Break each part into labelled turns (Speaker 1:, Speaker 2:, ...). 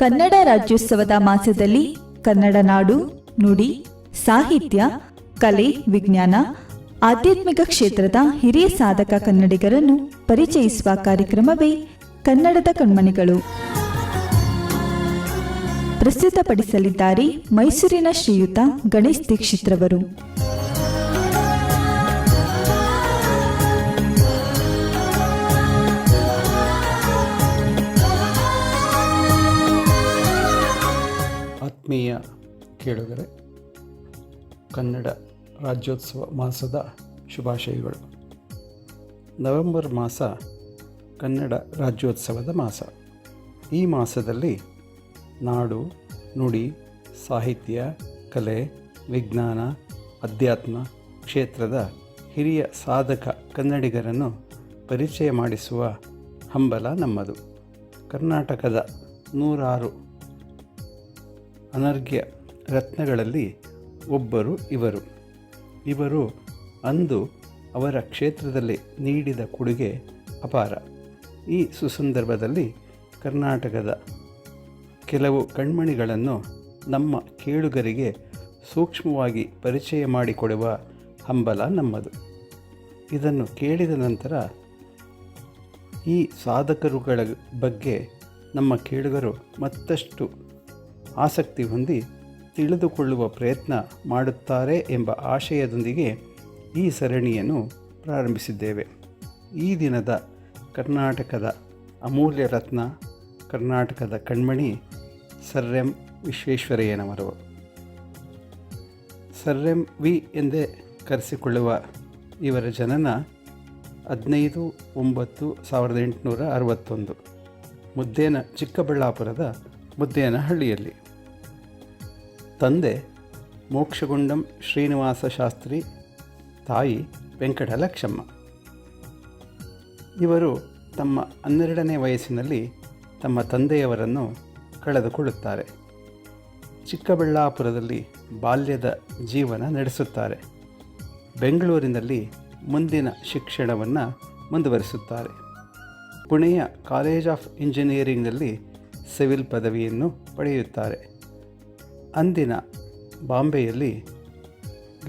Speaker 1: ಕನ್ನಡ ರಾಜ್ಯೋತ್ಸವದ ಮಾಸದಲ್ಲಿ ಕನ್ನಡ ನಾಡು, ನುಡಿ, ಸಾಹಿತ್ಯ, ಕಲೆ, ವಿಜ್ಞಾನ, ಆಧ್ಯಾತ್ಮಿಕ ಕ್ಷೇತ್ರದ ಹಿರಿಯ ಸಾಧಕ ಕನ್ನಡಿಗರನ್ನು ಪರಿಚಯಿಸುವ ಕಾರ್ಯಕ್ರಮವೇ ಕನ್ನಡದ ಕಣ್ಮಣಿಗಳು. ಪ್ರಸ್ತುತಪಡಿಸಲಿದ್ದಾರೆ ಮೈಸೂರಿನ ಶ್ರೀಯುತ ಗಣೇಶ್ ದೀಕ್ಷಿತ್ರವರು.
Speaker 2: ಆತ್ಮೀಯ ಕೇಳುಗರೆ, ಕನ್ನಡ ರಾಜ್ಯೋತ್ಸವ ಮಾಸದ ಶುಭಾಶಯಗಳು. ನವೆಂಬರ್ ಮಾಸ ಕನ್ನಡ ರಾಜ್ಯೋತ್ಸವದ ಮಾಸ. ಈ ಮಾಸದಲ್ಲಿ ನಾಡು, ನುಡಿ, ಸಾಹಿತ್ಯ, ಕಲೆ, ವಿಜ್ಞಾನ, ಅಧ್ಯಾತ್ಮ ಕ್ಷೇತ್ರದ ಹಿರಿಯ ಸಾಧಕ ಕನ್ನಡಿಗರನ್ನು ಪರಿಚಯ ಮಾಡಿಸುವ ಹಂಬಲ ನಮ್ಮದು. ಕರ್ನಾಟಕದ 106 ಅನರ್ಘ್ಯ ರತ್ನಗಳಲ್ಲಿ ಒಬ್ಬರು ಇವರು ಅಂದು ಅವರ ಕ್ಷೇತ್ರದಲ್ಲಿ ನೀಡಿದ ಕೊಡುಗೆ ಅಪಾರ. ಈ ಸುಸಂದರ್ಭದಲ್ಲಿ ಕರ್ನಾಟಕದ ಕೆಲವು ಕಣ್ಮಣಿಗಳನ್ನು ನಮ್ಮ ಕೇಳುಗರಿಗೆ ಸೂಕ್ಷ್ಮವಾಗಿ ಪರಿಚಯ ಮಾಡಿಕೊಡುವ ಹಂಬಲ ನಮ್ಮದು. ಇದನ್ನು ಕೇಳಿದ ನಂತರ ಈ ಸಾಧಕರುಗಳ ಬಗ್ಗೆ ನಮ್ಮ ಕೇಳುಗರು ಮತ್ತಷ್ಟು ಆಸಕ್ತಿ ಹೊಂದಿ ತಿಳಿದುಕೊಳ್ಳುವ ಪ್ರಯತ್ನ ಮಾಡುತ್ತಾರೆ ಎಂಬ ಆಶಯದೊಂದಿಗೆ ಈ ಸರಣಿಯನ್ನು ಪ್ರಾರಂಭಿಸಿದ್ದೇವೆ. ಈ ದಿನದ ಕರ್ನಾಟಕದ ಅಮೂಲ್ಯ ರತ್ನ, ಕರ್ನಾಟಕದ ಕಣ್ಮಣಿ ಸರ್ ಎಂ ವಿಶ್ವೇಶ್ವರಯ್ಯನವರು. ಸರ್ ಎಂ ವಿ ಎಂದೇ ಕರೆಸಿಕೊಳ್ಳುವ ಇವರ ಜನನ 15/9/1861 ಚಿಕ್ಕಬಳ್ಳಾಪುರದ ಮುದ್ದೇನಹಳ್ಳಿಯಲ್ಲಿ. ತಂದೆ ಮೋಕ್ಷಗುಂಡಂ ಶ್ರೀನಿವಾಸ ಶಾಸ್ತ್ರಿ, ತಾಯಿ ವೆಂಕಟಲಕ್ಷಮ್ಮ. ಇವರು ತಮ್ಮ 12ನೇ ವಯಸ್ಸಿನಲ್ಲಿ ತಮ್ಮ ತಂದೆಯವರನ್ನು ಕಳೆದುಕೊಳ್ಳುತ್ತಾರೆ. ಚಿಕ್ಕಬಳ್ಳಾಪುರದಲ್ಲಿ ಬಾಲ್ಯದ ಜೀವನ ನಡೆಸುತ್ತಾರೆ. ಬೆಂಗಳೂರಿನಲ್ಲಿ ಮುಂದಿನ ಶಿಕ್ಷಣವನ್ನು ಮುಂದುವರಿಸುತ್ತಾರೆ. ಪುಣೆಯ ಕಾಲೇಜ್ ಆಫ್ ಇಂಜಿನಿಯರಿಂಗ್ನಲ್ಲಿ ಸಿವಿಲ್ ಪದವಿಯನ್ನು ಪಡೆಯುತ್ತಾರೆ. ಅಂದಿನ ಬಾಂಬೆಯಲ್ಲಿ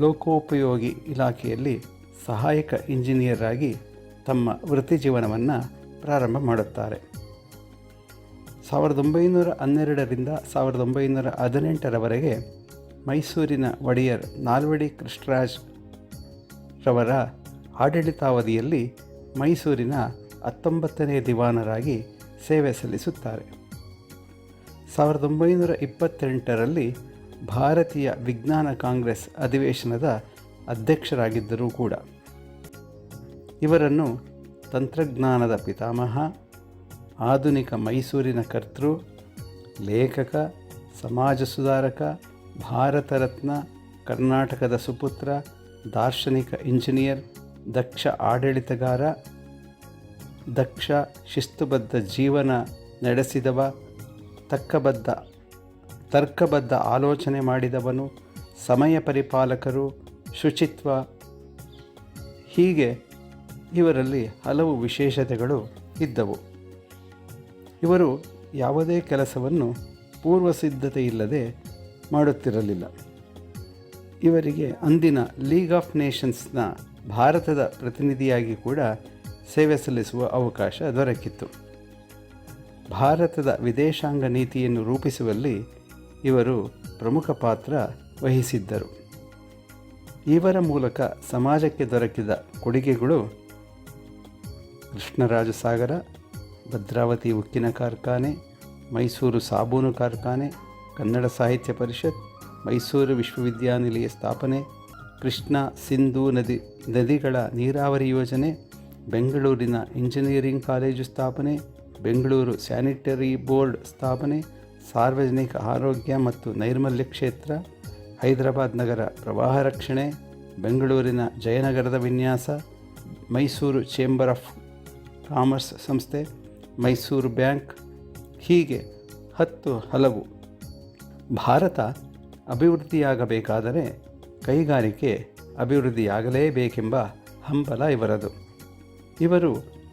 Speaker 2: ಲೋಕೋಪಯೋಗಿ ಇಲಾಖೆಯಲ್ಲಿ ಸಹಾಯಕ ಇಂಜಿನಿಯರ್ ಆಗಿ ತಮ್ಮ ವೃತ್ತಿ ಜೀವನವನ್ನು ಪ್ರಾರಂಭ ಮಾಡುತ್ತಾರೆ. 1912ರಿಂದ 1918ರವರೆಗೆ ಮೈಸೂರಿನ ಒಡೆಯರ್ ನಾಲ್ವಡಿ ಕೃಷ್ಣರಾಜ್ ರವರ ಆಡಳಿತಾವಧಿಯಲ್ಲಿ ಮೈಸೂರಿನ 19ನೇ ದಿವಾನರಾಗಿ ಸೇವೆ ಸಲ್ಲಿಸುತ್ತಾರೆ. 1928ರಲ್ಲಿ ಭಾರತೀಯ ವಿಜ್ಞಾನ ಕಾಂಗ್ರೆಸ್ ಅಧಿವೇಶನದ ಅಧ್ಯಕ್ಷರಾಗಿದ್ದರೂ ಕೂಡ. ಇವರನ್ನು ತಂತ್ರಜ್ಞಾನದ ಪಿತಾಮಹ, ಆಧುನಿಕ ಮೈಸೂರಿನ ಕರ್ತೃ, ಲೇಖಕ, ಸಮಾಜ ಸುಧಾರಕ, ಭಾರತ ರತ್ನ, ಕರ್ನಾಟಕದ ಸುಪುತ್ರ, ದಾರ್ಶನಿಕ ಇಂಜಿನಿಯರ್, ದಕ್ಷ ಆಡಳಿತಗಾರ, ದಕ್ಷ ಶಿಸ್ತುಬದ್ಧ ಜೀವನ ನಡೆಸಿದವ, ತರ್ಕಬದ್ಧ ಆಲೋಚನೆ ಮಾಡಿದವನು, ಸಮಯ ಪರಿಪಾಲಕರು, ಶುಚಿತ್ವ, ಹೀಗೆ ಇವರಲ್ಲಿ ಹಲವು ವಿಶೇಷತೆಗಳು ಇದ್ದವು. ಇವರು ಯಾವುದೇ ಕೆಲಸವನ್ನು ಪೂರ್ವಸಿದ್ಧತೆಯಿಲ್ಲದೆ ಮಾಡುತ್ತಿರಲಿಲ್ಲ. ಇವರಿಗೆ ಅಂದಿನ ಲೀಗ್ ಆಫ್ ನೇಷನ್ಸ್ನ ಭಾರತದ ಪ್ರತಿನಿಧಿಯಾಗಿ ಕೂಡ ಸೇವೆ ಸಲ್ಲಿಸುವ ಅವಕಾಶ ದೊರಕಿತ್ತು. ಭಾರತದ ವಿದೇಶಾಂಗ ನೀತಿಯನ್ನು ರೂಪಿಸುವಲ್ಲಿ ಇವರು ಪ್ರಮುಖ ಪಾತ್ರ ವಹಿಸಿದ್ದರು. ಇವರ ಮೂಲಕ ಸಮಾಜಕ್ಕೆ ದೊರಕಿದ ಕೊಡುಗೆಗಳು ಕೃಷ್ಣರಾಜ ಸಾಗರ, ಭದ್ರಾವತಿ ಉಕ್ಕಿನ ಕಾರ್ಖಾನೆ, ಮೈಸೂರು ಸಾಬೂನು ಕಾರ್ಖಾನೆ, ಕನ್ನಡ ಸಾಹಿತ್ಯ ಪರಿಷತ್, ಮೈಸೂರು ವಿಶ್ವವಿದ್ಯಾನಿಲಯ ಸ್ಥಾಪನೆ, ಕೃಷ್ಣ ಸಿಂಧೂ ನದಿಗಳ ನೀರಾವರಿ ಯೋಜನೆ, ಬೆಂಗಳೂರಿನ ಇಂಜಿನಿಯರಿಂಗ್ ಕಾಲೇಜು ಸ್ಥಾಪನೆ, ಬೆಂಗಳೂರು ಸ್ಯಾನಿಟರಿ ಬೋರ್ಡ್ ಸ್ಥಾಪನೆ, ಸಾರ್ವಜನಿಕ ಆರೋಗ್ಯ ಮತ್ತು ನೈರ್ಮಲ್ಯ ಕ್ಷೇತ್ರ, ಹೈದರಾಬಾದ್ ನಗರ ಪ್ರವಾಹ ರಕ್ಷಣೆ, ಬೆಂಗಳೂರಿನ ಜಯನಗರದ ವಿನ್ಯಾಸ, ಮೈಸೂರು ಚೇಂಬರ್ ಆಫ್ ಕಾಮರ್ಸ್ ಸಂಸ್ಥೆ, ಮೈಸೂರು ಬ್ಯಾಂಕ್, ಹೀಗೆ ಹಲವು. ಭಾರತ ಅಭಿವೃದ್ಧಿಯಾಗಬೇಕಾದರೆ ಕೈಗಾರಿಕೆ ಅಭಿವೃದ್ಧಿಯಾಗಲೇಬೇಕೆಂಬ ಹಂಬಲ ಇವರದು. ಇವರು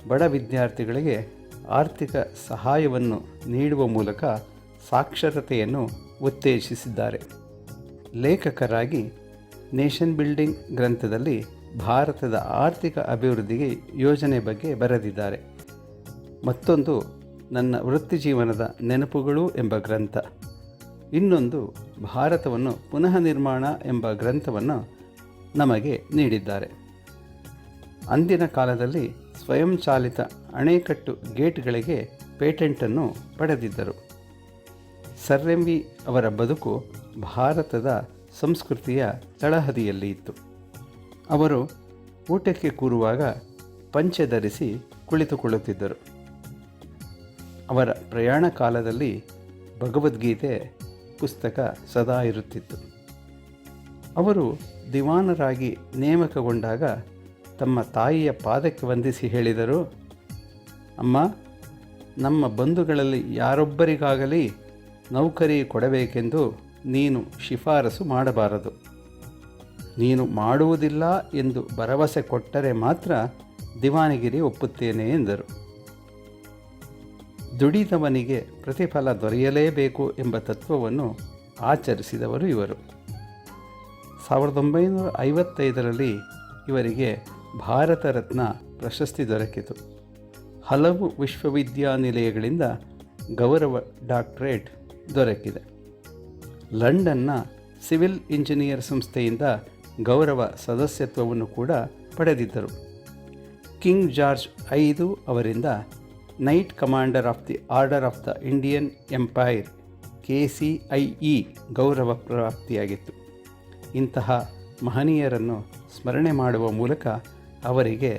Speaker 2: ಬಡ ವಿದ್ಯಾರ್ಥಿಗಳಿಗೆ ಆರ್ಥಿಕ ಸಹಾಯವನ್ನು ನೀಡುವ ಮೂಲಕ ಸಾಕ್ಷರತೆಯನ್ನು ಉತ್ತೇಜಿಸಿದ್ದಾರೆ. ಲೇಖಕರಾಗಿ ನೇಷನ್ ಬಿಲ್ಡಿಂಗ್ ಗ್ರಂಥದಲ್ಲಿ ಭಾರತದ ಆರ್ಥಿಕ ಅಭಿವೃದ್ಧಿಗೆ ಯೋಜನೆ ಬಗ್ಗೆ ಬರೆದಿದ್ದಾರೆ. ಮತ್ತೊಂದು ನನ್ನ ವೃತ್ತಿಜೀವನದ ನೆನಪುಗಳು ಎಂಬ ಗ್ರಂಥ, ಇನ್ನೊಂದು ಭಾರತವನ್ನು ಪುನಃ ನಿರ್ಮಾಣ ಎಂಬ ಗ್ರಂಥವನ್ನು ನಮಗೆ ನೀಡಿದ್ದಾರೆ. ಅಂದಿನ ಕಾಲದಲ್ಲಿ ಸ್ವಯಂಚಾಲಿತ ಅಣೆಕಟ್ಟು ಗೇಟ್ಗಳಿಗೆ ಪೇಟೆಂಟನ್ನು ಪಡೆದಿದ್ದರು. ಸರ್ ಎಂ ವಿ ಅವರ ಬದುಕು ಭಾರತದ ಸಂಸ್ಕೃತಿಯ ತಳಹದಿಯಲ್ಲಿ ಇತ್ತು. ಅವರು ಊಟಕ್ಕೆ ಕೂರುವಾಗ ಪಂಚೆ ಧರಿಸಿ ಕುಳಿತುಕೊಳ್ಳುತ್ತಿದ್ದರು. ಅವರ ಪ್ರಯಾಣ ಕಾಲದಲ್ಲಿ ಭಗವದ್ಗೀತೆ ಪುಸ್ತಕ ಸದಾ ಇರುತ್ತಿತ್ತು. ಅವರು ದಿವಾನರಾಗಿ ನೇಮಕಗೊಂಡಾಗ ತಮ್ಮ ತಾಯಿಯ ಪಾದಕ್ಕೆ ವಂದಿಸಿ ಹೇಳಿದರು, ಅಮ್ಮ, ನಮ್ಮ ಬಂಧುಗಳಲ್ಲಿ ಯಾರೊಬ್ಬರಿಗಾಗಲಿ ನೌಕರಿ ಕೊಡಬೇಕೆಂದು ನೀನು ಶಿಫಾರಸು ಮಾಡಬಾರದು. ನೀನು ಮಾಡುವುದಿಲ್ಲ ಎಂದು ಭರವಸೆ ಕೊಟ್ಟರೆ ಮಾತ್ರ ದಿವಾನಗಿರಿ ಒಪ್ಪುತ್ತೇನೆ ಎಂದರು. ದುಡಿದವನಿಗೆ ಪ್ರತಿಫಲ ದೊರೆಯಲೇಬೇಕು ಎಂಬ ತತ್ವವನ್ನು ಆಚರಿಸಿದವರು ಇವರು. 1955ರಲ್ಲಿ ಇವರಿಗೆ ಭಾರತ ರತ್ನ ಪ್ರಶಸ್ತಿ ದೊರಕಿತು. ಹಲವು ವಿಶ್ವವಿದ್ಯಾನಿಲಯಗಳಿಂದ ಗೌರವ ಡಾಕ್ಟರೇಟ್ ದೊರಕಿದೆ. ಲಂಡನ್ನ ಸಿವಿಲ್ ಇಂಜಿನಿಯರ್ ಸಂಸ್ಥೆಯಿಂದ ಗೌರವ ಸದಸ್ಯತ್ವವನ್ನು ಕೂಡ ಪಡೆದಿದ್ದರು. ಕಿಂಗ್ ಜಾರ್ಜ್ 5 ಅವರಿಂದ night commander of the order of the Indian empire KCIE ಗೌರವ ಪ್ರಾಪ್ತಿಯಾಗಿತ್ತು. ಇಂತಹ ಮಹನೀಯರನ್ನು ಸ್ಮರಣೆ ಮಾಡುವ ಮೂಲಕ ಅವರಿಗೆ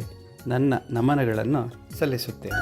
Speaker 2: ನನ್ನ ನಮನಗಳನ್ನು ಸಲ್ಲಿಸುತ್ತೇನೆ.